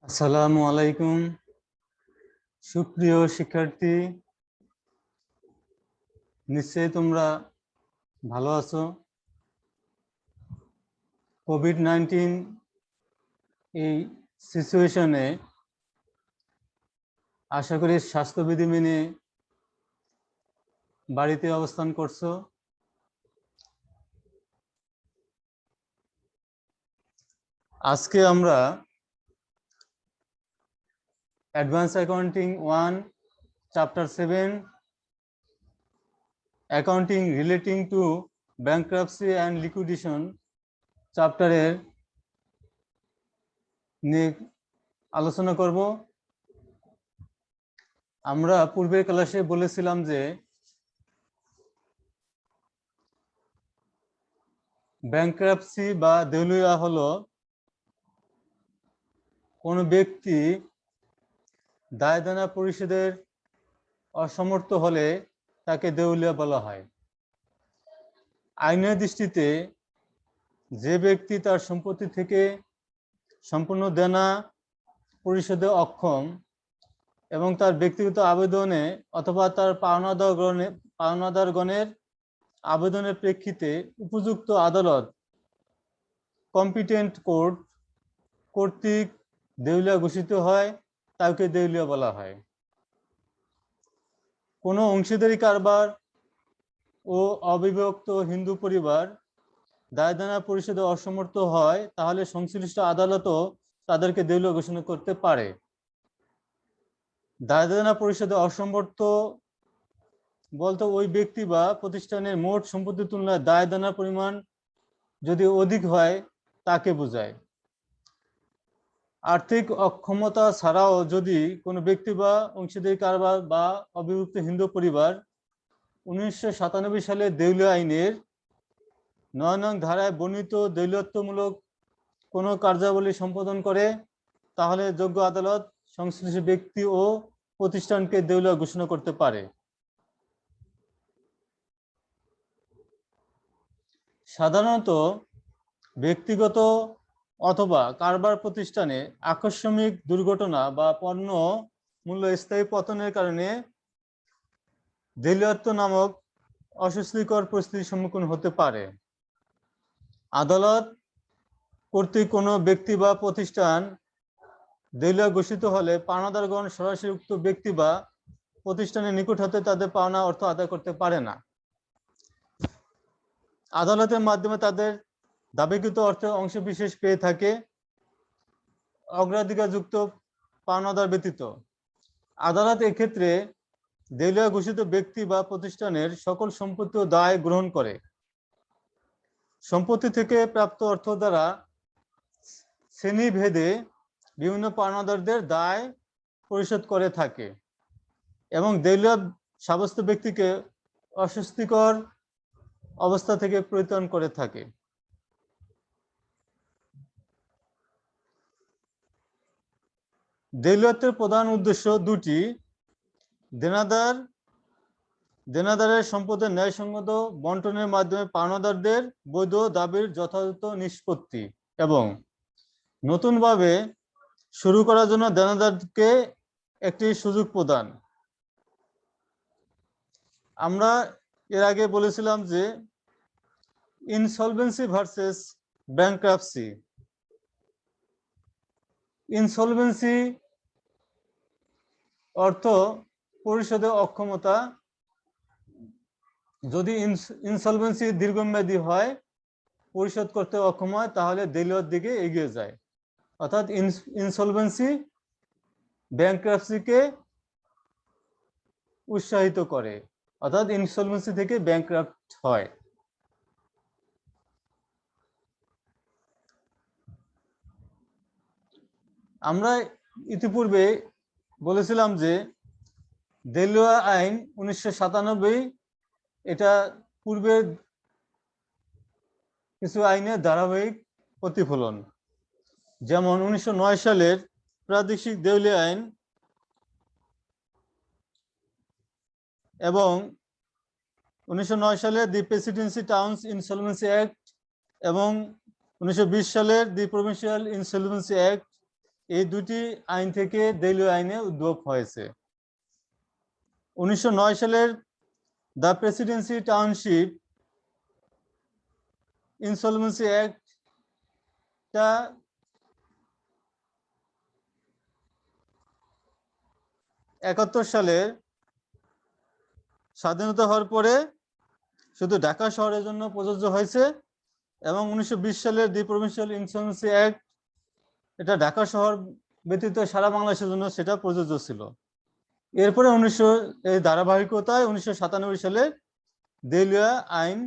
আসসালামু আলাইকুম সুপ্রিয় শিক্ষার্থী, নিশ্চয়ই তোমরা ভালো আছো। কোভিড-19 এই সিচুয়েশনে আশা করি স্বাস্থ্যবিধি মেনে বাড়িতে অবস্থান করছো। আজকে আমরা advance accounting 1 chapter 7 accounting relating to bankruptcy and liquidation চ্যাপ্টারের নিয়ে আলোচনা করব। আমরা পূর্বের ক্লাসে বলেছিলাম যে ব্যাংক্রাপসি বা দেউলিয়া হলো কোনো ব্যক্তি দায় দেনা পরিশোধের অসমর্থ হলে তাকে দেউলিয়া বলা হয়। আইনের দৃষ্টিতে যে ব্যক্তি তার সম্পত্তি থেকে সম্পূর্ণ দেনা পরিশোধে অক্ষম এবং তার ব্যক্তিগত আবেদনে অথবা তার পাওনাদারগণের আবেদনের প্রেক্ষিতে উপযুক্ত আদালত কম্পিটেন্ট কোর্ট কর্তৃক দেউলিয়া ঘোষিত হয়, তাকে দেউলিয়া বলা হয়। কোনো অংশীদারি কারবার ও অবিভক্ত হিন্দু পরিবার দায় দেনা পরিশোধে অসমর্থ হয়, তাহলে সংশ্লিষ্ট আদালতও তাদেরকে দেউলিয়া ঘোষণা করতে পারে। দায় দেনা পরিশোধে অসমর্থ বলতে ওই ব্যক্তি বা প্রতিষ্ঠানের মোট সম্পত্তির তুলনায় দায় দেনার পরিমাণ যদি অধিক হয় তাকে বোঝায়। আর্থিক অক্ষমতা ছাড়াও যদি কোনো ব্যক্তি বা অংশীদারি কারবার বা অবিভক্ত হিন্দু পরিবার 1997 সালে দেউলিয়া আইনের 9 নং ধারায় বর্ণিত দেউলিয়ত্বমূলক কোনো কার্যাবলী সম্পাদন করে, তাহলে যোগ্য আদালত সংশ্লিষ্ট ব্যক্তি ও প্রতিষ্ঠানকে দেউলিয়া ঘোষণা করতে পারে। সাধারণত ব্যক্তিগত অথবা কারবার প্রতিষ্ঠানে আকস্মিক দুর্ঘটনা বা পণ্য মূল্য স্থায়ী পতনের কারণে দেউলিয়ত্ব নামক অস্বস্তিকর পরিস্থিতির সম্মুখীন হতে পারে। আদালত কর্তৃক কোনো ব্যক্তি বা প্রতিষ্ঠান দেউলিয়া ঘোষিত হলে পাওনাদারগণ সরাসরি উক্ত ব্যক্তি বা প্রতিষ্ঠানের নিকট হতে তাদের পাওনা অর্থ আদায় করতে পারে না। আদালতের মাধ্যমে তাদের দাবিকৃত অর্থের অংশ বিশেষ পেয়ে থাকে, অগ্রাধিকারযুক্ত পাওনাদার ব্যতীত। আদালত এক্ষেত্রে দেউলিয়া ঘোষিত ব্যক্তি বা প্রতিষ্ঠানের সকল সম্পত্তি ও দায় গ্রহণ করে সম্পত্তি থেকে প্রাপ্ত অর্থ দ্বারা শ্রেণীভেদে বিভিন্ন পাওনাদারদের দায় পরিশোধ করে থাকে এবং দেউলিয়া সাব্যস্ত ব্যক্তিকে অস্বস্তিকর অবস্থা থেকে পরিত্রাণ করে থাকে। দেউলিয়ত্বের প্রধান উদ্দেশ্য দুটি: দেনাদারের সম্পদের ন্যায়সঙ্গত বন্টনের মাধ্যমে পাওনাদারদের বৈধ দাবির যথাযথ নিষ্পত্তি এবং নতুনভাবে শুরু করার জন্য দেনাদারকে একটি সুযোগ প্রদান। আমরা এর আগে বলেছিলাম যে ইনসলভেন্সি ভার্সেস ব্যাংক্রাপসি। ইনসলভেন্সি অর্থ পরিশোধে অক্ষমতা। যদি ইনসলভেন্সি দীর্ঘমেয়াদী হয়, পরিশোধ করতে অক্ষম হয়, তাহলে দেউলিয়ার দিকে এগিয়ে যায়। অর্থাৎ ইনসলভেন্সি ব্যাংক্রাপসিকে উৎসাহিত করে, অর্থাৎ ইনসলভেন্সি থেকে ব্যাংক্রাপ্ট হয়। আমরা ইতিপূর্বে বলেছিলাম যে দেউলিয়া আইন 1997, এটা পূর্বের কিছু আইনের ধারাবাহিক প্রতিফলন। যেমন 1909 সালের প্রাদেশিক দেউলিয়া আইন এবং 1909 সালের দি প্রেসিডেন্সি টাউন্স ইনসলভেন্সি অ্যাক্ট এবং 1920 সালের দি প্রভিন্সিয়াল ইনসলভেন্সি অ্যাক্ট, এই দুটি আইন থেকে দেলীয় আইনে উদ্ভব হয়েছে। 1909 সালের দ্য প্রেসিডেন্সি টাউনশিপ ইনসলভেন্সি অ্যাক্টটা 71 সালের স্বাধীনতা হওয়ার পরে শুধু ঢাকা শহরের জন্য প্রযোজ্য হয়েছে, এবং 1920 সালের দি প্রভিন্সিয়াল ইনসলভেন্সি অ্যাক্ট এটা ঢাকা শহর ব্যতীত সারা বাংলাদেশের জন্য সেটা প্রযোজ্য ছিল। এরপরে এই ধারাবাহিকতায় 1997 সালে দেলীয় আইন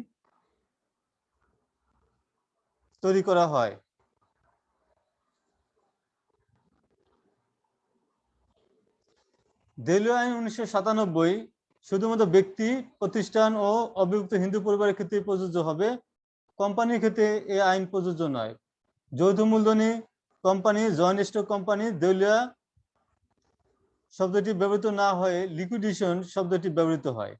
তৈরি করা হয়। দেলীয় আইন 1997 শুধুমাত্র ব্যক্তি, প্রতিষ্ঠান ও অবিভক্ত হিন্দু পরিবারের ক্ষেত্রে প্রযোজ্য হবে, কোম্পানির ক্ষেত্রে এই আইন প্রযোজ্য নয়। যৌথ মূলধনী কোম্পানি, জয়েন্ট স্টক কোম্পানি দেউলিয়া শব্দটি ব্যবহৃত না হয়ে লিকুইডেশন শব্দটি ব্যবহৃত হয়।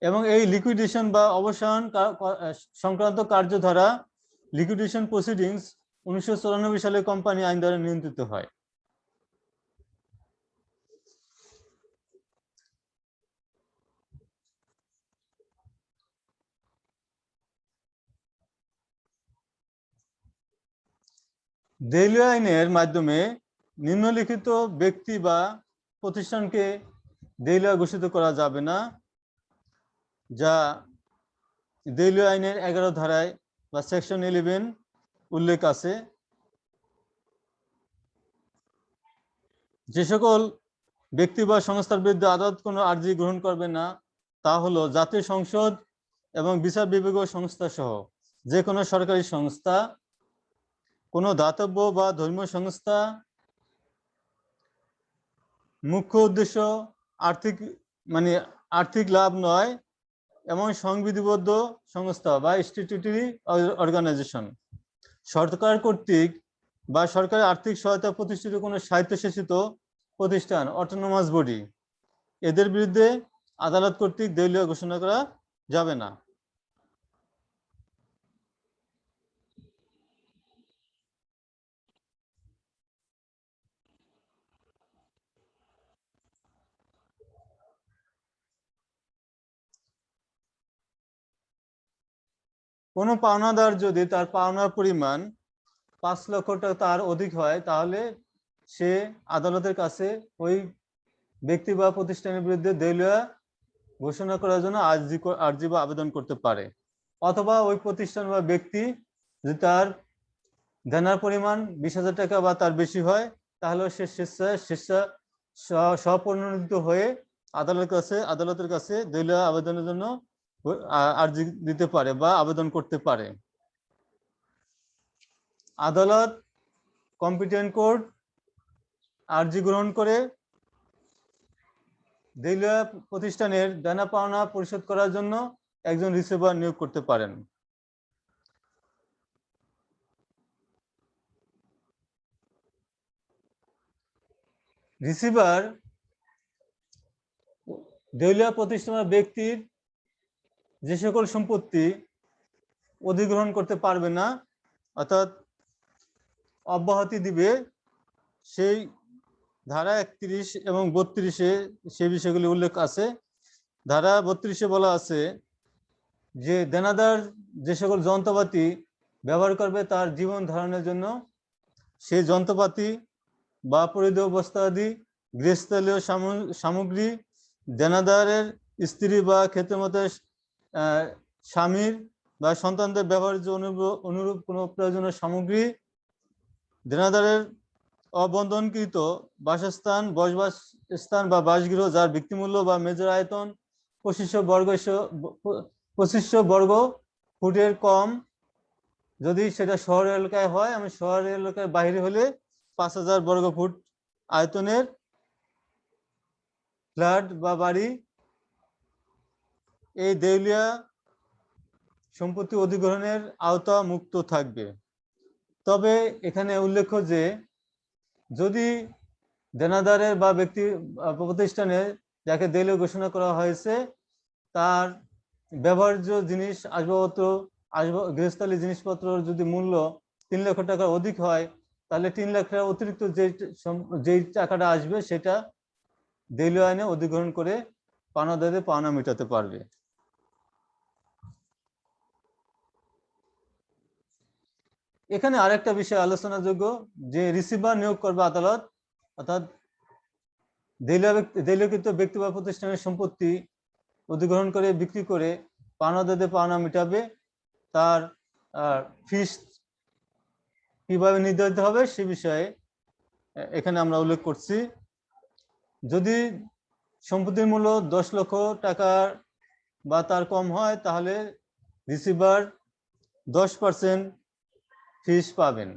এবং এই লিকুইডেশন বা অবসান সংক্রান্ত কার্যধারা লিকুইডেশন প্রসিডিংস 1994 সালে কোম্পানি আইন দ্বারা নিয়ন্ত্রিত হয়। দেলীয় আইনের মাধ্যমে নিম্নলিখিত ব্যক্তি বা প্রতিষ্ঠানকে দেলীয় ঘোষিত করা যাবে না, যা দেলীয় আইনের 11 ধারায় বা সেকশন 11 উল্লেখ আছে। যে সকল ব্যক্তি বা সংস্থার বিরুদ্ধে আদালত কোনো আর্জি গ্রহণ করবে না তা হলো জাতীয় সংসদ এবং বিচার বিভাগীয় সংস্থা সহ যে কোনো সরকারি সংস্থা, কোনো দাতব্য বা ধর্মীয় সংস্থা, মুখ্য উদ্দেশ্য আর্থিক লাভ নয় এমন সংবিধিবদ্ধ সংস্থা বা স্ট্যাটিউটরি অর্গানাইজেশন, সরকার কর্তৃক বা সরকারের আর্থিক সহায়তা প্রতিষ্ঠিত কোনো স্বায়ত্তশাসিত প্রতিষ্ঠান, অটোনোমাস বডি, এদের বিরুদ্ধে আদালত কর্তৃক দেউলিয়া ঘোষণা করা যাবে না। কোনো পাওনাদার যদি তার পাওনার পরিমাণ 5 লক্ষ টাকা তার অধিক হয়, তাহলে সে আদালতের কাছে ওই ব্যক্তি বা প্রতিষ্ঠানের বিরুদ্ধে দেউলিয়া ঘোষণা করার জন্য আর্জি বা আবেদন করতে পারে। অথবা ওই প্রতিষ্ঠান বা ব্যক্তি যদি তার দেনার পরিমাণ 20,000 টাকা বা তার বেশি হয়, তাহলে সে স্বপ্রণোদিত হয়ে আদালতের কাছে দেউলিয়া আবেদনের জন্য আর্জি দিতে পারে বা আবেদন করতে পারে। আদালত, কম্পিটেন্ট কোর্ট আর্জি গ্রহণ করে দেউলিয়া প্রতিষ্ঠানের দেনা পাওনা পরিশোধ করার জন্য একজন রিসিভার নিয়োগ করতে পারেন। রিসিভার দেউলিয়া প্রতিষ্ঠান ব্যক্তির যে সকল সম্পত্তি অধিগ্রহণ করতে পারবে না, অর্থাৎ অব্যাহতি দিবে, সেই ধারা 31 এবং 32-এ সেই বিষয়গুলি উল্লেখ আছে। ধারা 32-এ বলা আছে যে দেনাদার যে সকল যন্ত্রপাতি ব্যবহার করবে তার জীবন ধারণের জন্য, সেই যন্ত্রপাতি বা পরিধেয় বস্ত্রাদি, গৃহস্থালীয় সামগ্রী, দেনাদারের স্ত্রী বা ক্ষেত্রমতে স্বামীর বা সন্তানদের ব্যবহারের জন্য অনুরূপ কোনো প্রয়োজনীয় সামগ্রী, দেনাদারের অবন্ধনকৃত বাসস্থান, বসবাস স্থান বা বাসগৃহ যার ভিত্তিমূল্য বা মেজর আয়তন 2500 বর্গ ফুটের কম, যদি সেটা শহর এলাকায় হয়, আমি শহর এলাকার বাইরে হলে 5000 বর্গ ফুট আয়তনের ফ্ল্যাট বা বাড়ি, এই দেউলিয়া সম্পত্তি অধিগ্রহণের আওতা মুক্ত থাকবে। তবে এখানে উল্লেখ্য যে যদি দেনাদারের বা ব্যক্তি প্রতিষ্ঠানে যাকে দেউলিয়া ঘোষণা করা হয়েছে তার ব্যবহার্য জিনিস, আসবাবপত্র, গৃহস্থালী জিনিসপত্রের যদি মূল্য 3 লক্ষ টাকার অধিক হয়, তাহলে 3 লাখ টাকা অতিরিক্ত যেই টাকাটা আসবে সেটা দেউলিয়া আইনে অধিগ্রহণ করে পাওনাদারদের পাওনা মেটাতে পারবে। এখানে আরেকটা বিষয় আলোচনাযোগ্য, যে রিসিভার নিয়োগ করবে আদালত, অর্থাৎ দেউলিয়াকৃত ব্যক্তি বা প্রতিষ্ঠানের সম্পত্তি অধিগ্রহণ করে বিক্রি করে পাওনাদারদের পাওনা মেটাবে। তার ফিস কিভাবে নির্ধারিত হবে সে বিষয়ে এখানে আমরা উল্লেখ করছি। যদি সম্পত্তির মূল্য 10 লক্ষ টাকার বা তার কম হয়, তাহলে রিসিভার 10% ফিস পাবেন।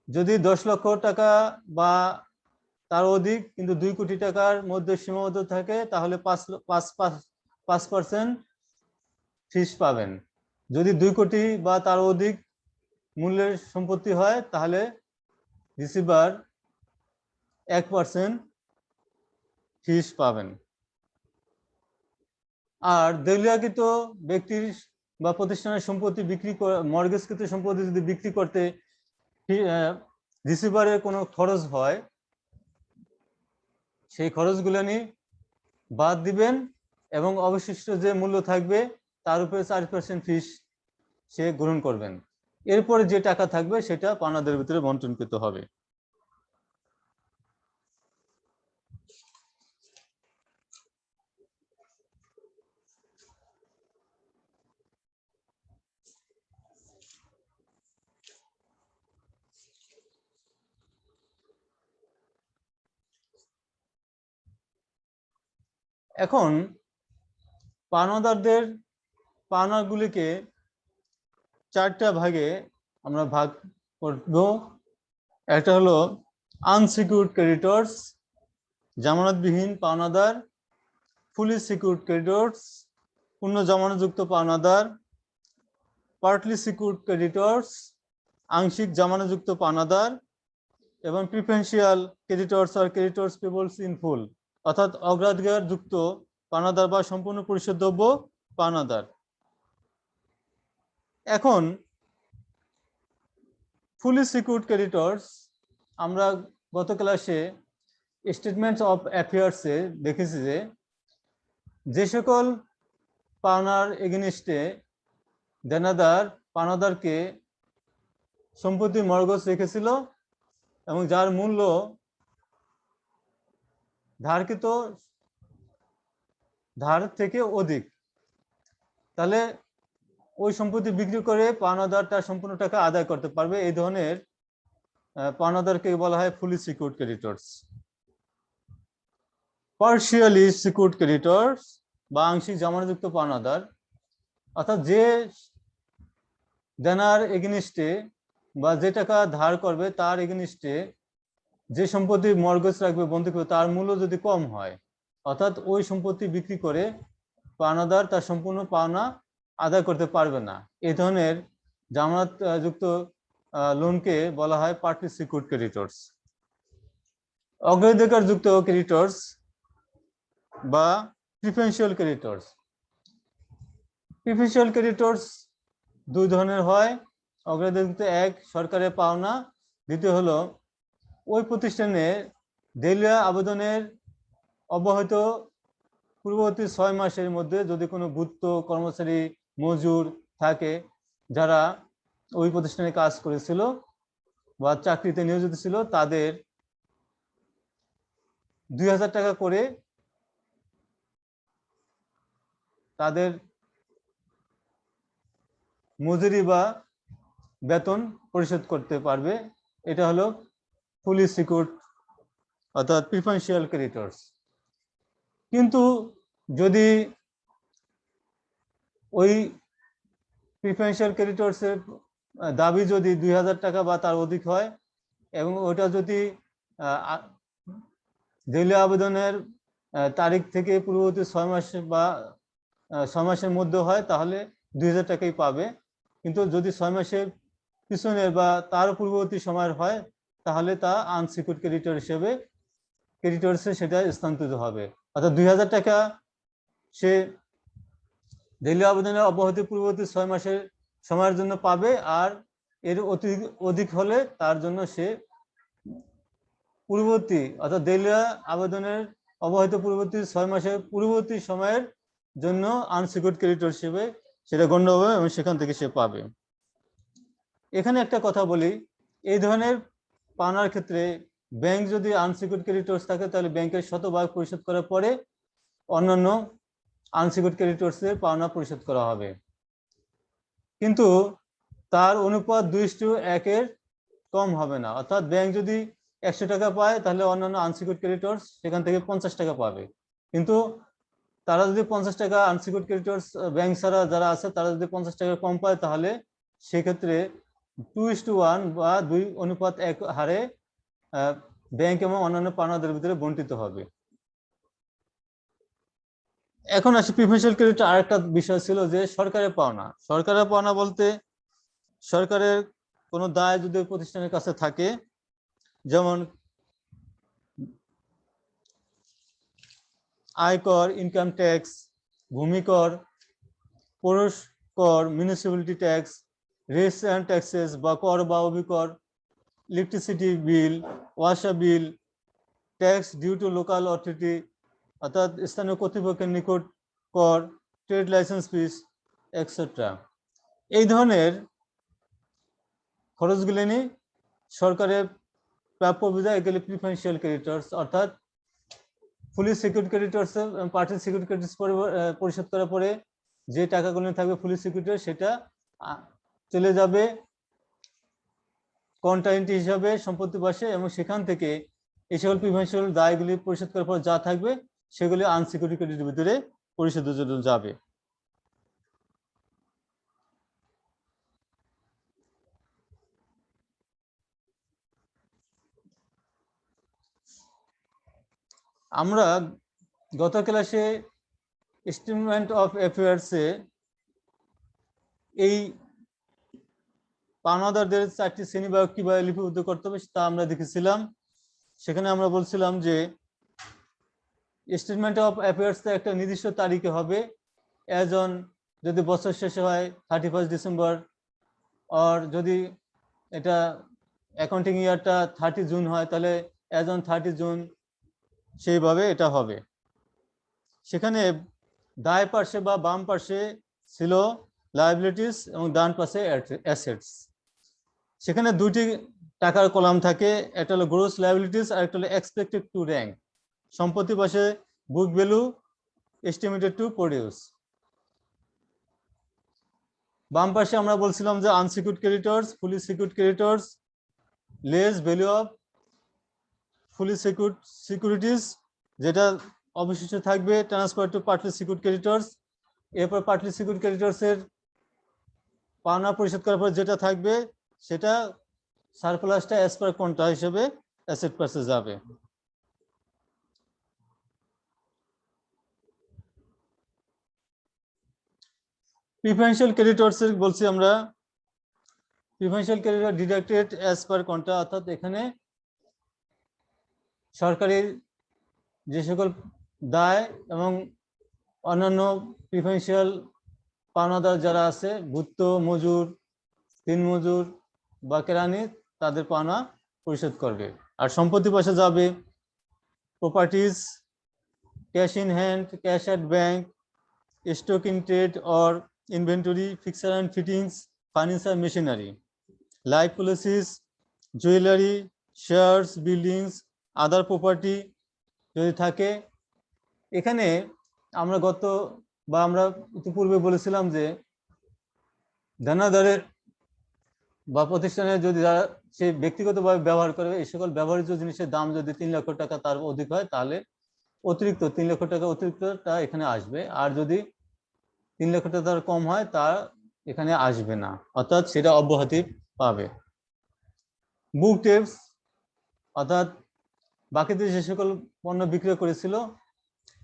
যদি 10 লক্ষ টাকা বা তার অধিক কিন্তু 2 কোটি টাকার মধ্যে সীমাবদ্ধ থাকে, তাহলে 5% ফিস পাবেন। যদি 2 কোটি বা তার অধিক মূল্যের সম্পত্তি হয়, তাহলে রিসিভার 1% ফিস পাবেন। আর দেউলিয়াকৃত ব্যক্তির বা প্রতিষ্ঠানের সম্পত্তি বিক্রি মর্গেজকৃত সম্পত্তি যদি বিক্রি করতে রিসিভারের কোনো খরচ হয়, সেই খরচগুলো নিয়ে বাদ দিবেন এবং অবশিষ্ট যে মূল্য থাকবে তার উপরে 4% ফিস সে গ্রহণ করবেন। এরপরে যে টাকা থাকবে সেটা পাওনাদারের ভিতরে বন্টনকৃত হবে। এখন পাওনাদারদের পাওনাগুলিকে 4টা ভাগে আমরা ভাগ করব। একটা হলো আনসিকিউরড ক্রেডিটর্স, জামানতবিহীন পাওনাদার, ফুলি সিকিউরড ক্রেডিটর্স, পূর্ণ জামানতযুক্ত পাওনাদার, পার্টলি সিকিউরড ক্রেডিটর্স, আংশিক জামানতযুক্ত পাওনাদার, এবং প্রিফারেন্সিয়াল ক্রেডিটর্স আর ক্রেডিটর্স পেবলস ইন ফুল, অর্থাৎ অগ্রাধিকারযুক্ত পাওনাদার বা সম্পূর্ণ পরিশোধযোগ্য পাওনাদার। এখন ফুলি সিকিউরড ক্রেডিটর্স আমরা গত ক্লাসে স্টেটমেন্টস অফ অ্যাফেয়ার্সে দেখেছি যে সকল পাওনার এগেনিস্টে দেনাদার পাওনাদারকে সম্পত্তি মর্গজ রেখেছিল এবং যার মূল্য ধারকৃত ধার থেকে অধিক, তাহলে ওই সম্পত্তি বিক্রি করে পাওনাদার তার সম্পূর্ণ টাকা আদায় করতে পারবে। এই ধরনের পাওনাদারকে বলা হয় fully secured creditors. Partially secured creditors বা আংশিক জামানতযুক্ত পাওনাদার, অর্থাৎ যে দেনার এগেনিস্টে বা যে টাকা ধার করবে তার এগেনিস্টে যে সম্পত্তি মর্গজ রাখবে, বন্ধক রাখবে, তার মূল্য যদি কম হয়, অর্থাৎ ওই সম্পত্তি বিক্রি করে পাওনাদার তার সম্পূর্ণ পাওনা আদায় করতে পারবে না, এই ধরনের জামানত যুক্ত লোনকে বলা হয় পার্টলি সিকিউরড ক্রেডিটর্স। অগ্রাধিকার যুক্ত ক্রেডিটর্স বা প্রিফারেন্সিয়াল ক্রেডিটর্স। প্রিফারেন্সিয়াল ক্রেডিটর্স দুই ধরনের হয়। অগ্রাধিকার এক, সরকারের পাওনা। দ্বিতীয় হলো ওই প্রতিষ্ঠানে দেউলিয়া আবেদনের অব্যাহত পূর্ববর্তী 6 মাসের মধ্যে যদি কোনো ভূত কর্মচারী মজুর থাকে যারা ওই প্রতিষ্ঠানে কাজ করেছিল বা চাকরিতে নিয়োজিত ছিল, তাদের 2000 টাকা করে তাদের মজুরি বা বেতন পরিশোধ করতে পারবে। এটা হলো ফুলি সিকিউরড অর্থাৎ প্রিফারেন্সিয়াল ক্রেডিটর্স। কিন্তু যদি ওই প্রিফারেন্সিয়াল ক্রেডিটর্সের দাবি যদি 2000 টাকা বা তার অধিক হয় এবং ওটা যদি দেউলিয়া আবেদনের তারিখ থেকে পূর্ববর্তী 6 মাস বা 6 মাসের মধ্যে হয়, তাহলে 2000 টাকাই পাবে। কিন্তু যদি 6 মাসের পিছনের বা তার পূর্ববর্তী সময়ের হয়, তাহলে তা আনসিকিউরড ক্রেডিটর হিসেবে ক্রেডিটর্সে সেটা স্থানান্তরিত হবে। অর্থাৎ 2000 টাকা সে দেউলিয়া আবেদনের অব্যাহতি পূর্ববর্তী 6 মাসের সময়ের জন্য পাবে, আর এর অধিক হলে তার জন্য সে পূর্ববর্তী অর্থাৎ দেউলিয়া আবেদনের অব্যাহত পূর্ববর্তী 6 মাসের পূর্ববর্তী সময়ের জন্য আনসিকিউরড ক্রেডিটর হিসেবে সেটা গণ্য হবে এবং সেখান থেকে সে পাবে। এখানে একটা কথা বলি, এই ধরনের পাওনার ক্ষেত্রে ব্যাংক যদি আনসিকিউরড ক্রেডিটর্স থাকে তাহলে ব্যাংকের শতভাগ পরিশোধ করার পরে অন্যান্য আনসিকিউরড ক্রেডিটর্সের পাওনা পরিশোধ করা হবে, কিন্তু তার অনুপাত 2:1 কম হবে না। অর্থাৎ ব্যাংক যদি 100 টাকা পায় তাহলে অন্যান্য আনসিকিউরড ক্রেডিটর্স সেখান থেকে 50 টাকা পাবে, কিন্তু তারা যদি 50 টাকা আনসিকিউরড ক্রেডিটর্স ব্যাংক ছাড়া যারা আছে তারা যদি 50 টাকা কম পায় তাহলে সেক্ষেত্রে 2:1 বা 2:1 হারে ব্যাংক এবং অন্যান্য পাওনাদারের ভিতরে বন্টিত হবে। এখন আসি প্রিফারেন্সিয়াল ক্রেডিট। আরেকটা বিষয় ছিল যে সরকারের পাওনা। সরকারের পাওনা বলতে সরকারের কোনো দায় যদি প্রতিষ্ঠানের কাছে থাকে, যেমন আয়কর, ইনকাম ট্যাক্স, ভূমিকর, পৌর কর, municipality tax, rates and taxes বা কর বা অবিকর, ইলেকট্রিসিটি বিল, ওয়াসা bill, tax due to local authority অর্থাৎ স্থানীয় কর্তৃপক্ষের নিকট কর, ট্রেড লাইসেন্স ফিস এক্সেট্রা, এই ধরনের খরচগুলি নিয়ে সরকারের প্রাপ্য বিধায় এগুলি প্রিফারেন্সিয়াল ক্রেডিটর্স, অর্থাৎ fully secured creditors partly secured creditors পরিশোধ করার পরে যে টাকাগুলো থাকবে ফুলি সিকিউরিটি সেটা চলে যাবে কন্ট্রাইন্টি হিসাবে সম্পত্তি পাশে, এবং সেখান থেকে এই সকল প্রিফারেন্সিয়াল দায়গুলি পরিশোধ করার পর যা থাকবে সেগুলি আনসিকিউরড ক্রেডিটের ভিতরে পরিশোধের জন্য যাবে। আমরা গত ক্লাসে স্টেটমেন্ট অফ অ্যাফেয়ার্সে এই পাওনাদারদের 4টি শ্রেণীবিভাগ কিভাবে লিপিবদ্ধ করতে হবে তা আমরা দেখেছিলাম। সেখানে আমরা বলছিলাম যে স্টেটমেন্ট অফ অ্যাফেয়ার্স একটা নির্দিষ্ট তারিখে হবে, অ্যাজ অন যদি বছর শেষে হয় 31 ডিসেম্বর, আর যদি এটা অ্যাকাউন্টিং ইয়ারটা 30 জুন হয় তাহলে অ্যাজ অন 30 জুন, সেইভাবে এটা হবে। সেখানে দায় পার্শ্বে বা বাম পার্শ্বে ছিল লায়াবিলিটিস এবং ডান পাশে অ্যাসেটস। সেখানে দুটি টাকার কলাম থাকে, একটা হলো গ্রোস লায়াবিলিটিস আর একটা হলো এক্সপেক্টেড টু র্যাঙ্ক। সম্পত্তি পাশে book value estimated to produce. বাম পাশে আমরা বলছিলাম যে unsecured creditors, fully secured creditors, less value of fully secured securities, যেটা অবশিষ্ট থাকবে transfer to partly secured creditors. এরপর পার্টলি সিকিউরড ক্রেডিটর্স এর পাওনা পরিশোধ করার পর যেটা থাকবে সেটা সারপ্লাসটা অ্যাজ পার কোনটা হিসেবে অ্যাসেট পাশে যাবে। প্রিফারেন্সিয়াল ক্রেডিটর্স এর বলছি আমরা, preferential creditor deducted as per কোনটা, অর্থাৎ এখানে সরকারি যে সকল দায় এবং অন্যান্য প্রিফারেন্সিয়াল পাওনাদার যারা আছে, ভূত্য, মজুর, দিন মজুর বা কেরানি, তাদের পাওনা পরিশোধ করবে। আর সম্পত্তি পাশে যাবে properties, cash in hand, cash at bank, stock in trade or inventory, fixer and fittings, furniture, machinery, life policies, jewellery, shares, buildings, other property যদি থাকে। এখানে আমরা আমরা ইতিপূর্বে বলেছিলাম যে দানাদারের বা প্রতিষ্ঠানে যদি যারা সে ব্যক্তিগতভাবে ব্যবহার করে এই সকল ব্যবহৃত জিনিসের দাম যদি 3 লক্ষ টাকা তার অধিক হয় তাহলে অতিরিক্ত 3 লক্ষ টাকা অতিরিক্তটা এখানে আসবে, আর যদি 3 লক্ষ টাকার কম হয় তা এখানে আসবে না, অর্থাৎ সেটা অব্যাহতি পাবে। বুক টেপস অর্থাৎ বাকিতে যে সকল পণ্য বিক্রি করেছিল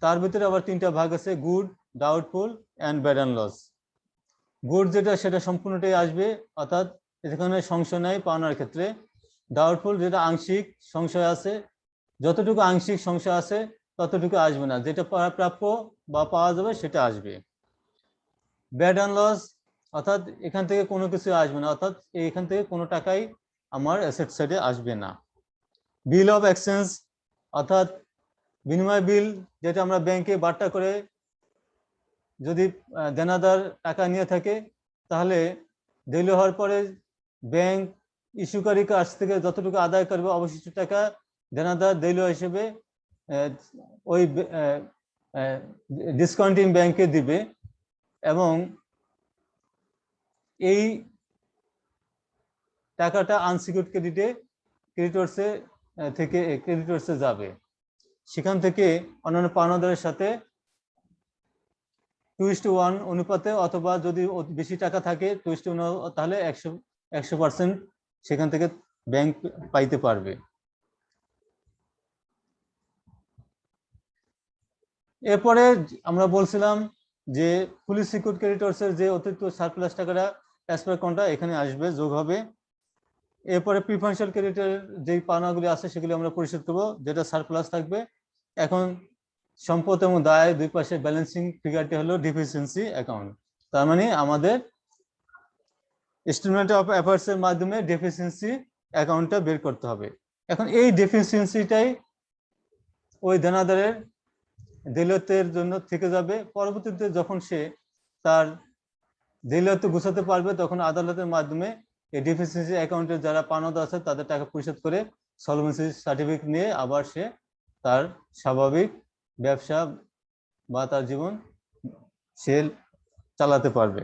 তার ভিতরে আবার 3টা ভাগ আছে, good, doubtful and bad and loss. Good যেটা সেটা সম্পূর্ণটাই আসবে, অর্থাৎ এখানে সংশয় নাই পাওনার ক্ষেত্রে। ডাউটফুল যেটা আংশিক সংশয় আছে, যতটুকু আংশিক সংশয় আছে ততটুকু আসবে না, যেটা প্রাপ্য বা পাওয়া যাবে সেটা আসবে। ব্যাড অ্যান্ড লস, অর্থাৎ এখান থেকে কোনো কিছু আসবে না, অর্থাৎ এখান থেকে কোনো টাকাই আমার অ্যাসেট সাইডে আসবে না। বিল অফ এক্সচেঞ্জ, অর্থাৎ বিনিময় বিল, যেটা আমরা ব্যাংকে বার্তা করে যদি দেনাদার টাকা নিয়ে থাকে, তাহলে দেউলে হওয়ার পরে ব্যাংক ইস্যুকারী কাছ থেকে যতটুকু আদায় করবে অবশিষ্ট টাকা দেনাদার দেউলিয়া হিসেবে ওই ডিসকাউন্টিং ব্যাংকে দিবে, এবং এই টাকাটা আনসিকিউরড ক্রেডিটরসে থেকে ক্রেডিটরসে যাবে। সেখান থেকে অন্যান্য পাওনাদারের সাথে 2:1 অনুপাতে, অথবা যদি বেশি টাকা থাকে 2:1, তাহলে 100% সেখান থেকে ব্যাংক পাইতে পারবে। এরপরে আমরা বলছিলাম যে ফুলি সিকিউরড ক্রেডিটরসের যে অতিরিক্ত সারপ্লাস টাকাটা অ্যাজ পার কন্ট্রাক্ট এখানে আসবে, যোগ হবে। এরপরে প্রিফারেন্সিয়াল ক্রেডিটের যে পাওনাগুলি আছে সেগুলি আমরা পরিশোধ করবো, যেটা সারপ্লাস থাকবে। এখন সম্পদ এবং দায় দুই পাশে ব্যালেন্সিং ফিগারটি হলো ডিফিসিয়েন্সি অ্যাকাউন্ট। তার মানে আমাদের স্টেটমেন্ট অফ অ্যাফেয়ার্স এর মাধ্যমে ডেফিসিয়েন্সি অ্যাকাউন্টটা বের করতে হবে। এখন এই ডেফিসিয়েন্সিটাই ওই দেনাদারের দেউলিয়তের জন্য থেকে যাবে। পরবর্তীতে যখন সে তার দেউলিয়ত গুছাতে পারবে, তখন আদালতের মাধ্যমে এই ডেফিসিয়েন্সি অ্যাকাউন্টের যারা পাওনাদার আছে তাদের টাকা পরিশোধ করে সলভেন্সি সার্টিফিকেট নিয়ে আবার সে তার স্বাভাবিক ব্যবসা বা তার জীবন সে চালাতে পারবে।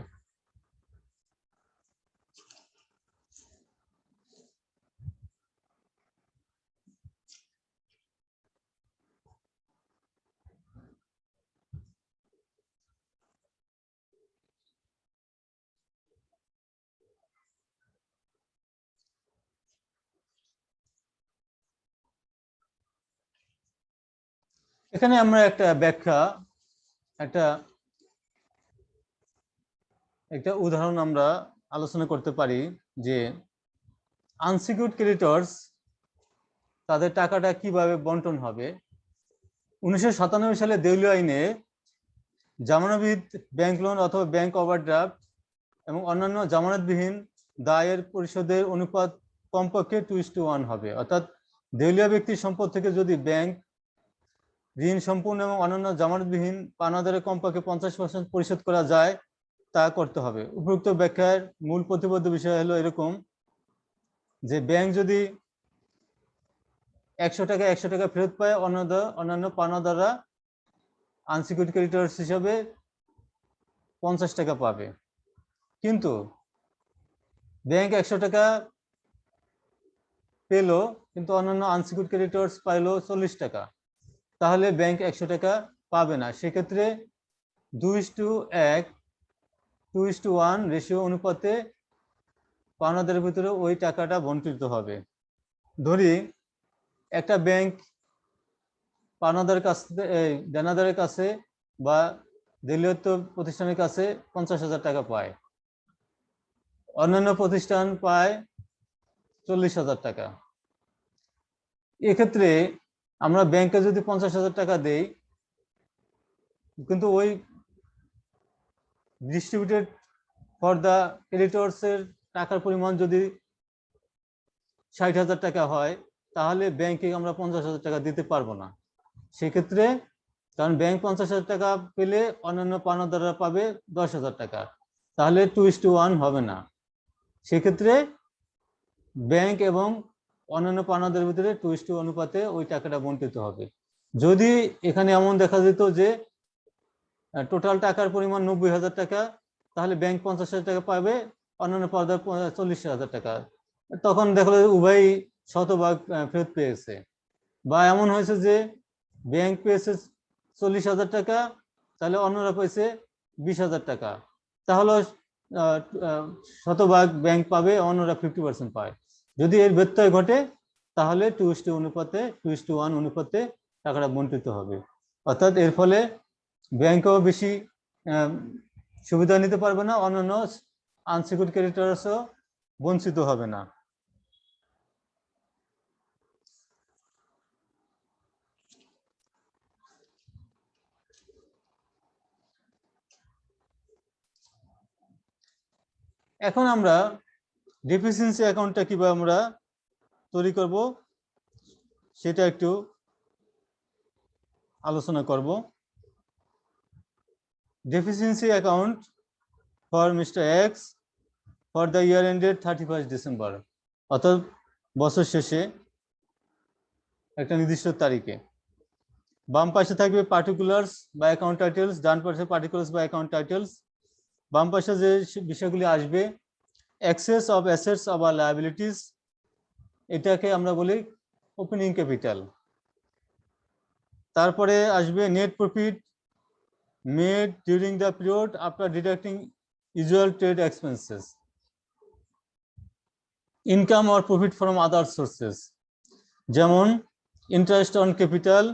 এখানে আমরা একটা ব্যাখ্যা, একটা একটা উদাহরণ আমরা আলোচনা করতে পারি যে আনসিকিউরড ক্রেডিটরস তাদের টাকাটা কিভাবে বন্টন হবে। 1997 সালে দেউলিয়া আইনে জামানতবিহীন ব্যাংক লোন অথবা ব্যাংক ওভারড্রাফট এবং অন্যান্য জামানতবিহীন দায়ের পরিশোধের অনুপাত কমপক্ষে 2:1 হবে। অর্থাৎ দেউলিয়া ব্যক্তির সম্পদ থেকে যদি ব্যাংক ঋণ সম্পূর্ণ এবং অন্যান্য জামানতবিহীন পাওনাদারের কমপক্ষে 50% পরিশোধ করা যায়, তা করতে হবে। উপরোক্ত ব্যাখ্যার মূল প্রতিবদ্ধ বিষয় হলো এরকম যে ব্যাংক যদি 100 টাকা ফেরত পায়, অন্যান্য পাওনাদাররা আনসিকিউরড ক্রেডিটরস হিসাবে 50 টাকা পাবে। কিন্তু ব্যাংক 100 টাকা পেলো, কিন্তু অন্যান্য আনসিকিউরড ক্রেডিটরস পাইলো 40 টাকা, তাহলে ব্যাংক 100 টাকা পাবে না। সেক্ষেত্রে 2:1 2:1 রেশিও অনুপাতে পাওনাদারের ভিতরে ওই টাকাটা বন্টিত হবে। ধরি একটা ব্যাংক পাওনাদারের কাছ থেকে দেনাদারের কাছে বা দেউলিয়ত প্রতিষ্ঠানের কাছে 50,000 টাকা পায়, অন্যান্য প্রতিষ্ঠান পায় 40,000 টাকা। এক্ষেত্রে আমরা ব্যাংকে যদি 50,000 টাকা দেই, কিন্তু ওই ডিস্ট্রিবিউটেড ফর দ্য ক্রেডিটরস এর টাকার পরিমাণ যদি 60,000 টাকা হয়, তাহলে ব্যাংকে আমরা 50,000 টাকা দিতে পারবো না। সেক্ষেত্রে কারণ ব্যাংক 50,000 টাকা পেলে অন্যান্য পাওনাদাররা পাবে 10,000 টাকা, তাহলে 2:1 হবে না। সেক্ষেত্রে ব্যাংক এবং অন্যান্য পাওনাদারের ভিতরে 2:1 অনুপাতে ওই টাকাটা বন্টিত হবে। যদি এখানে এমন দেখা যেত যে টোটাল টাকার পরিমাণ 90,000 টাকা, তাহলে ব্যাংক 50,000 টাকা পাবে, অন্যান্য পাওনাদার 40,000 টাকা, তখন দেখলো উভয়ই শতভাগ ফেরত পেয়েছে। বা এমন হয়েছে যে ব্যাংক পেয়েছে 40,000 টাকা, তাহলে অন্যরা পেয়েছে 20,000 টাকা, তাহলে শতভাগ ব্যাংক পাবে, অন্যরা 50% পায়। যদি এর ব্যত্যয় ঘটে, তাহলে 2:1 অনুপাতে টাকাটা বন্টিত হবে। অর্থাৎ এর ফলে ব্যাংকও বেশি সুবিধা নিতে পারবে না, অন্যান্য আনসিকিউরড ক্রেডিটরসও বঞ্চিত হবে না। এখন আমরা ডেফিসিয়েন্সি অ্যাকাউন্টটা কিভাবে আমরা তৈরি করব সেটা একটু আলোচনা করব। Deficiency account for mister x for the year ended 31 December, অর্থাৎ বছর শেষে একটা নির্দিষ্ট তারিখে। বাম পাশে থাকবে পার্টিকুলার্স বা অ্যাকাউন্ট টাইটেলস, ডান পাশে পার্টিকুলার্স বা অ্যাকাউন্ট টাইটেলস। বাম পাশে যে বিষয়গুলি আসবে excess of assets of liabilities, এটাকে আমরা বলি ওপেনিং ক্যাপিটাল। তারপরে আসবে net profit made during the period after deducting usual trade expenses, income or profit from other sources, যেমন interest on capital,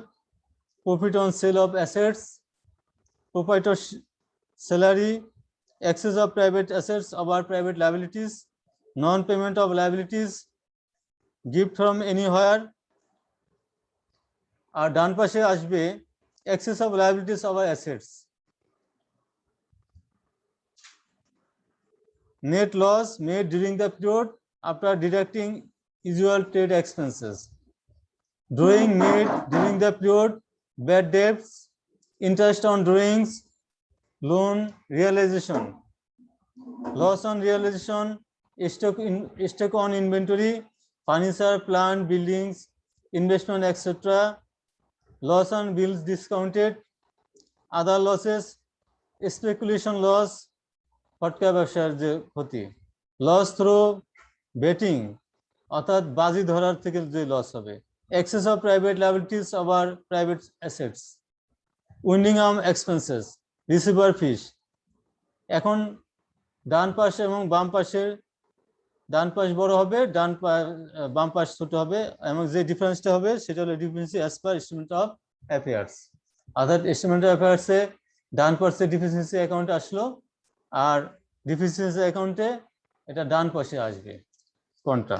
profit on sale of assets, proprietor salary, excess of private assets over private liabilities, non-payment of liabilities, gift from anywhere। আর ডান পাশে আসবে excess of liabilities over assets, net loss made during the period after deducting usual trade expenses, drawing made during the period, bad debts, interest on drawings, loan realization, loss on realization, stock on inventory, furniture, plant, buildings, investment, etc., loss on bills discounted, other losses, speculation loss, ফটকা ব্যবসার যে ক্ষতি, loss through betting অর্থাৎ বাজি ধরার থেকে যে loss হবে, excess of private liabilities over private assets, winding আর্ম এক্সপেন্সেস, রিসিভার ফিস। এখন ডান পাশ এবং বাম পাশের, ডান পাশ বড় হবে, বাম পাশ ছোট হবে, এবং যে ডিফারেন্সটা হবে সেটা হলো deficiency as per statement of affairs. অর্থাৎ স্টেটমেন্ট অফ অ্যাফেয়ার্সে ডান পাশে ডিফিসিয়েন্সি অ্যাকাউন্ট আসলো, আর ডিফিসিয়েন্সি অ্যাকাউন্টে এটা ডান পাশে আসবে কোনটা।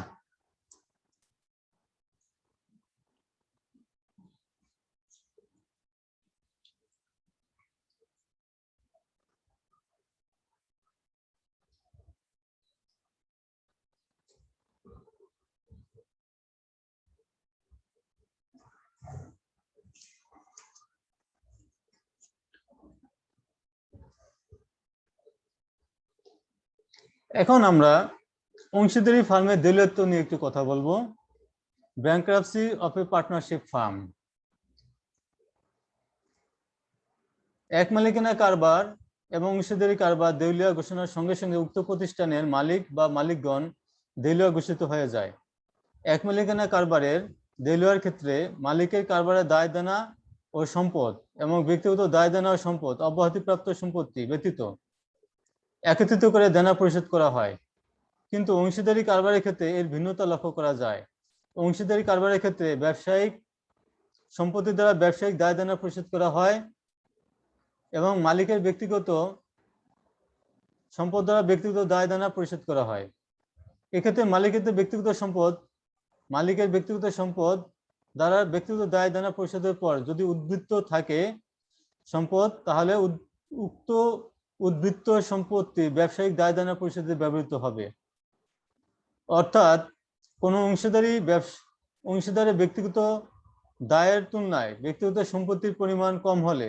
এখন আমরা অংশীদারি ফার্মের দেউলিয়ত্ব নিয়ে একটু কথা বলবো। Bankruptcy of A partnership firm. এক মালিকানা কারবার এবং অংশীদারি কারবার দেউলিয়া ঘোষণার সঙ্গে সঙ্গে উক্ত প্রতিষ্ঠানের মালিক বা মালিকগণ দেউলিয়া ঘোষিত হয়ে যায়। এক মালিকানা কারবারের দেউলিয়ার ক্ষেত্রে মালিকের কারবারের দায় দেনা ও সম্পদ এবং ব্যক্তিগত দায় দেনা ও সম্পদ অব্যাহতিপ্রাপ্ত সম্পত্তি ব্যতীত একত্রিত করে দেনা পরিশোধ করা হয়। কিন্তু অংশীদারি কারবারের ক্ষেত্রে এর ভিন্নতা লক্ষ্য করা যায়। অংশীদারি কারবারের ক্ষেত্রে ব্যবসায়িক সম্পত্তি দ্বারা ব্যবসায়িক দায় দেনা পরিশোধ করা হয় এবং মালিকের ব্যক্তিগত সম্পদ দ্বারা ব্যক্তিগত দায় দেনা পরিশোধ করা হয়। এক্ষেত্রে মালিকের ব্যক্তিগত সম্পদ দ্বারা ব্যক্তিগত দায় দেনা পরিশোধের পর যদি উদ্বৃত্ত থাকে সম্পদ, তাহলে উক্ত উদ্বৃত্ত সম্পত্তি ব্যবসায়িক দায় দেনা পরিশোধে ব্যবহৃত হবে। অর্থাৎ কোনো অংশীদারের ব্যক্তিগত দায়ের তুলনায় ব্যক্তিগত সম্পত্তির পরিমাণ কম হলে,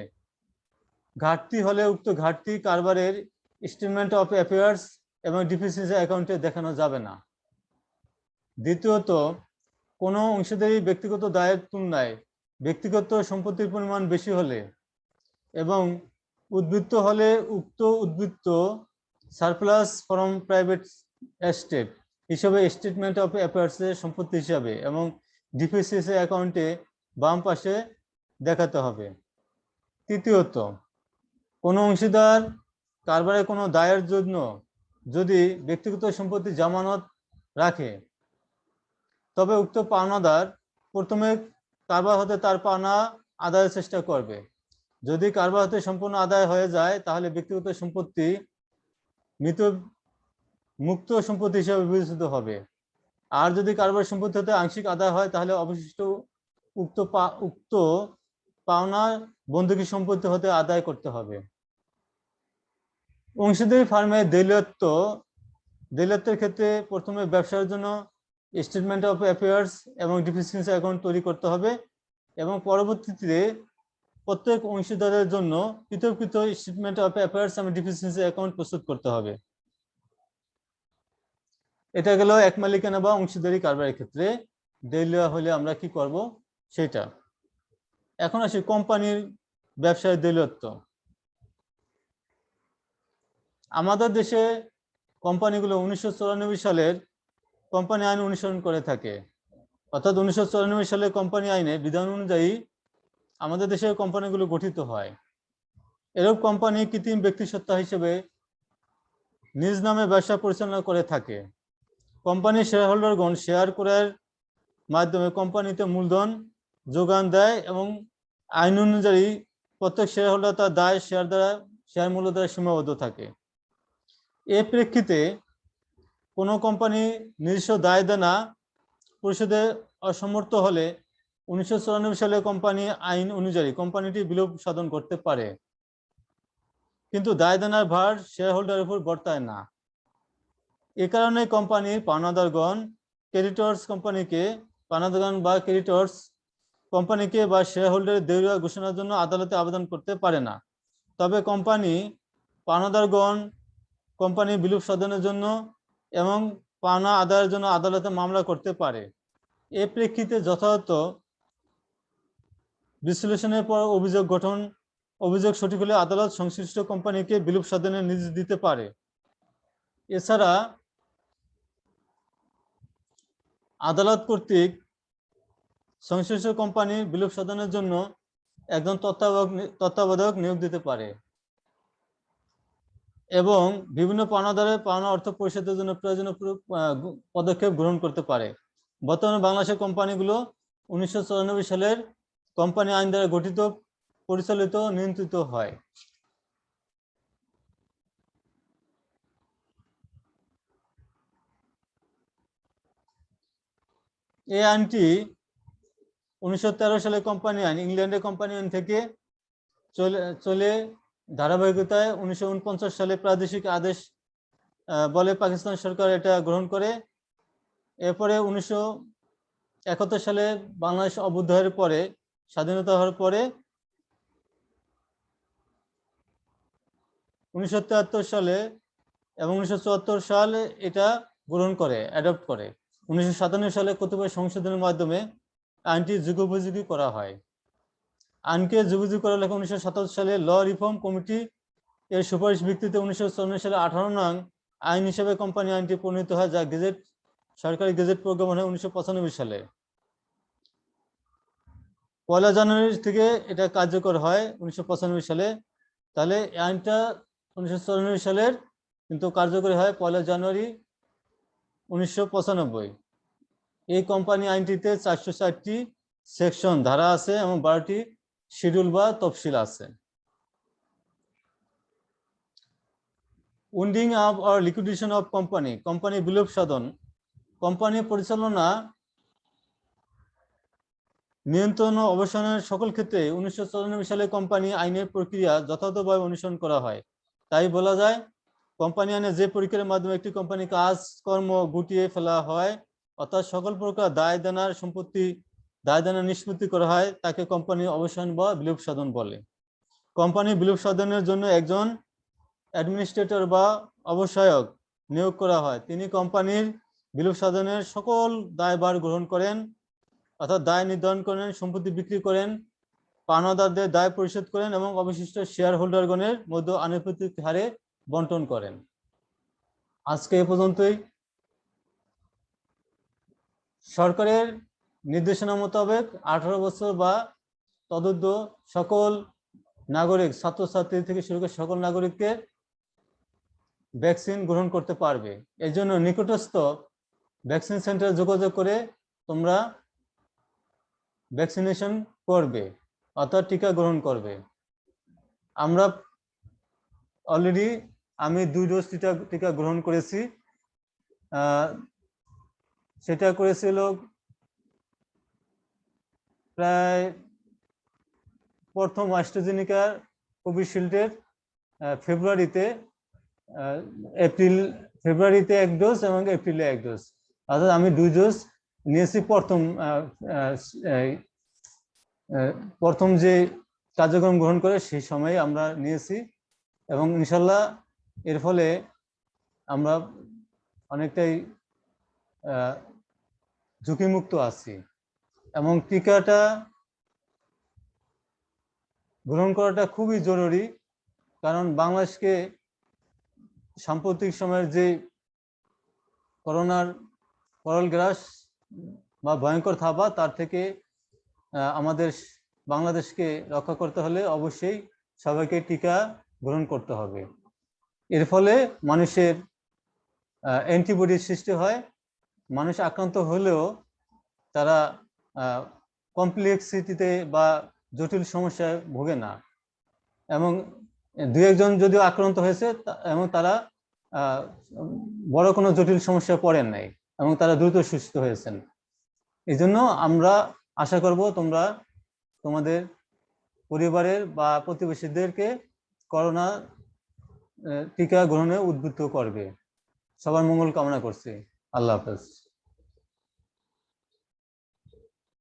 ঘাটতি হলে উক্ত ঘাটতি কারবারের স্টেটমেন্ট অফ অ্যাফেয়ার্স এবং ডিফিসিয়েন্সি অ্যাকাউন্টে দেখানো যাবে না। দ্বিতীয়ত, কোনো অংশীদারি ব্যক্তিগত দায়ের তুলনায় ব্যক্তিগত সম্পত্তির পরিমাণ বেশি হলে এবং উদ্বৃত্ত হলে উক্ত উদ্বৃত্ত সারপ্লাস ফ্রম প্রাইভেট এস্টেট হিসেবে স্টেটমেন্ট অফ অ্যাফেয়ার্সের সম্পত্তি হিসাবে এবং ডিফিসিয়েন্সি অ্যাকাউন্টে বাম পাশে দেখাতে হবে। তৃতীয়ত, কোনো অংশীদার কারবারের কোনো দায়ের জন্য যদি ব্যক্তিগত সম্পত্তি জামানত রাখে, তবে উক্ত পাওনাদার প্রথমে কারবার হতে তার পাওনা আদায়ের চেষ্টা করবে। যদি কারবার হতে সম্পূর্ণ আদায় হয়ে যায়, তাহলে ব্যক্তিগত সম্পত্তি মুক্ত সম্পত্তি হিসাবে বিবেচিত হবে। আর যদি কারবার সম্পত্তি হতে আংশিক আদায় হয়, তাহলে অবশিষ্ট উক্ত পাওনা বন্ধকি সম্পত্তি হতে আদায় করতে হবে। অংশীদারি ফার্মের দেউলিয়ত্ব দেউলিয়াত্বের ক্ষেত্রে প্রথমে ব্যবসার জন্য স্টেটমেন্ট অফ অ্যাফেয়ার্স এবং ডিফিসিয়েন্সি অ্যাকাউন্ট তৈরি করতে হবে এবং পরবর্তীতে প্রত্যেক অংশীদারের জন্য পৃথক পৃথক স্টেটমেন্ট অফ অ্যাফেয়ার্স এবং ডিফিসিয়েন্সি অ্যাকাউন্ট প্রস্তুত করতে হবে। এটা গেল এক মালিকানা বা অংশীদারি কারবারের ক্ষেত্রে। দেউলিয়া হলে আমরা কি করব সেটা। এখন আসি কোম্পানির ব্যবসায় দেউলিয়ত্ব। আমাদের দেশে কোম্পানিগুলো 1994 সালের কোম্পানি আইন অনুসরণ করে থাকে, অর্থাৎ 1994 সালে কোম্পানি আইনে বিধান অনুযায়ী আমাদের দেশের কোম্পানিগুলো গঠিত হয়। এরূপ কোম্পানি কৃত্রিম ব্যক্তিসত্তা হিসেবে নিজ নামে ব্যবসা পরিচালনা করে থাকে। কোম্পানির শেয়ার হোল্ডারগণ শেয়ার ক্রয়ের মাধ্যমে কোম্পানিতে মূলধন যোগান দেয় এবং আইন অনুযায়ী প্রত্যেক শেয়ার হোল্ডার তার দায় শেয়ার মূল্য দ্বারা সীমাবদ্ধ থাকে। এ প্রেক্ষিতে কোনো কোম্পানি নিজস্ব দায় দেনা পরিশোধে অসমর্থ হলে 1994 সালে কোম্পানি আইন অনুযায়ী কোম্পানিটি বিলোপ সাধন করতে পারে, কিন্তু দায় দেনার ভার শেয়ার হোল্ডারের উপর বর্তায় না। এ কারণে কোম্পানির পাওনাদারগণ কোম্পানিকে বা শেয়ার হোল্ডারের দেউলিয়া ঘোষণার জন্য আদালতে আবেদন করতে পারে না। তবে পাওনাদারগণ কোম্পানি বিলুপ সাধনের জন্য এবং পাওনা আদায়ের জন্য আদালতে মামলা করতে পারে। এ প্রেক্ষিতে যথাযথ বিশ্লেষণের পর অভিযোগ সঠিক হলে আদালত সংশ্লিষ্ট কোম্পানিকে বিলুপ সাধনের নির্দেশ দিতে পারে। এছাড়া আদালত কর্তৃক সংশ্লিষ্ট কোম্পানির বিলুপ সাধনের জন্য একজন তত্ত্বাবধায়ক নিয়োগ দিতে পারে এবং বিভিন্ন পাওনাদারের পাওনা অর্থ পরিশোধের জন্য প্রয়োজনীয় পদক্ষেপ গ্রহণ করতে পারে। বর্তমানে বাংলাদেশের কোম্পানিগুলো 1994 সালের কোম্পানি আইন দ্বারা গঠিত, পরিচালিত, নিয়ন্ত্রিত হয়। এই আইনটি 1913 সালে কোম্পানি আইন, ইংল্যান্ডের কোম্পানি আইন থেকে চলে ধারাবাহিকতায় 1949 সালে প্রাদেশিক আদেশ বলে পাকিস্তান সরকার এটা গ্রহণ করে। এরপরে 1971 সালে বাংলাদেশ অভ্যুদয়ের পরে, স্বাধীনতা হওয়ার পরে 1973 সালে এবং 1974 সালে এটা গ্রহণ করে, অ্যাডপ্ট করে। 1997 সালে কতিপয় সংশোধনের মাধ্যমে আইনটি যুগোপযোগী করা হয়। আইনকে যুগোপযোগী করা হলে 1977 সালে ল রিফর্ম কমিটি এর সুপারিশ ভিত্তিতে 1994 সালে 18 নং আইন হিসেবে কোম্পানি আইনটি প্রণীত হয়, যা সরকারি গেজেট প্রজ্ঞাপন হয় 1995 সালে। 1 জানুয়ারি থেকে এটা কার্যকর হয় 1995 সালে। তাহলে আইনটা 1994 সালের, কিন্তু কার্যকরী হয় 1 জানুয়ারি 1995। এই কোম্পানি আইনটিতে 460টি সেকশন, ধারা আছে এবং 12টি শিডিউল বা তফসিল আছে। Winding up or liquidation of company বিলোপ সাধন। কোম্পানি পরিচালনা, নিয়ন্ত্রণ ও অবসানের সকল ক্ষেত্রে 1994 সালে কোম্পানি আইনের প্রক্রিয়া যথাযথভাবে অনুসরণ করা হয়। তাই বলা যায়, কোম্পানি আইনে যে প্রক্রিয়ার মাধ্যমে একটি কোম্পানি কাজকর্ম গুটিয়ে ফেলা হয়, অর্থাৎ সকল প্রকার দায় দেনা নিষ্পত্তি করা হয়, তাকে কোম্পানি অবসান বা বিলোপ সাধন বলে। কোম্পানি বিলোপ সাধনের জন্য একজন অ্যাডমিনিস্ট্রেটর বা অবসায়ক নিয়োগ করা হয়। তিনি কোম্পানির বিলোপ সাধনের সকল দায়ভার গ্রহণ করেন, অর্থাৎ দায় নির্ধারণ করেন, সম্পত্তি বিক্রি করেন, পাওনাদারদের দায় পরিশোধ করেন এবং অবশিষ্ট শেয়ার হোল্ডারগণের মধ্যে আনুপাতিক হারে বন্টন করেন। আজকে এ পর্যন্তই। সরকারের নির্দেশনা মোতাবেক 18 বছর বা তদূর্ধ্ব সকল নাগরিক, ছাত্রছাত্রী থেকে শুরু করে সকল নাগরিককে ভ্যাকসিন গ্রহণ করতে পারবে। এই জন্য নিকটস্থ ভ্যাকসিন সেন্টারে যোগাযোগ করে তোমরা ভ্যাকসিনেশন করবে, অর্থাৎ টিকা গ্রহণ করবে। আমি 2 ডোজ টিকা গ্রহণ করেছি। সেটা করেছিল প্রায় প্রথম অ্যাস্ট্রাজেনেকা কোভিশিল্ডের ফেব্রুয়ারিতে, ফেব্রুয়ারিতে 1 ডোজ এবং এপ্রিলে 1 ডোজ, অর্থাৎ আমি 2 ডোজ নিয়েছি প্রথম যে কার্যক্রম গ্রহণ করে সেই সময় আমরা নিয়েছি, এবং ইনশাল্লাহ এর ফলে আমরা অনেকটাই ঝুঁকিমুক্ত আছি। এবং টিকাটা গ্রহণ করাটা খুবই জরুরি, কারণ বাংলাদেশকে সাম্প্রতিক সময়ের যে করোনার করল গ্রাস বা ভয়ঙ্কর থাবা, তার থেকে আমাদের বাংলাদেশকে রক্ষা করতে হলে অবশ্যই সবাইকে টিকা গ্রহণ করতে হবে। এর ফলে মানুষের অ্যান্টিবডির সৃষ্টি হয়, মানুষ আক্রান্ত হলেও তারা কমপ্লেক্সিটিতে বা জটিল সমস্যায় ভোগে না, এবং 2-1 জন যদিও আক্রান্ত হয়েছে এবং তারা বড় কোনো জটিল সমস্যায় পড়েন নাই এবং তারা দ্রুত সুস্থ হয়েছেন। এই জন্য আমরা আশা করব তোমরা তোমাদের পরিবারের বা প্রতিবেশীদেরকে করোনা টিকা গ্রহণে উদ্বুদ্ধ করবে। সবার মঙ্গল কামনা করছি। আল্লাহ হাফেজ।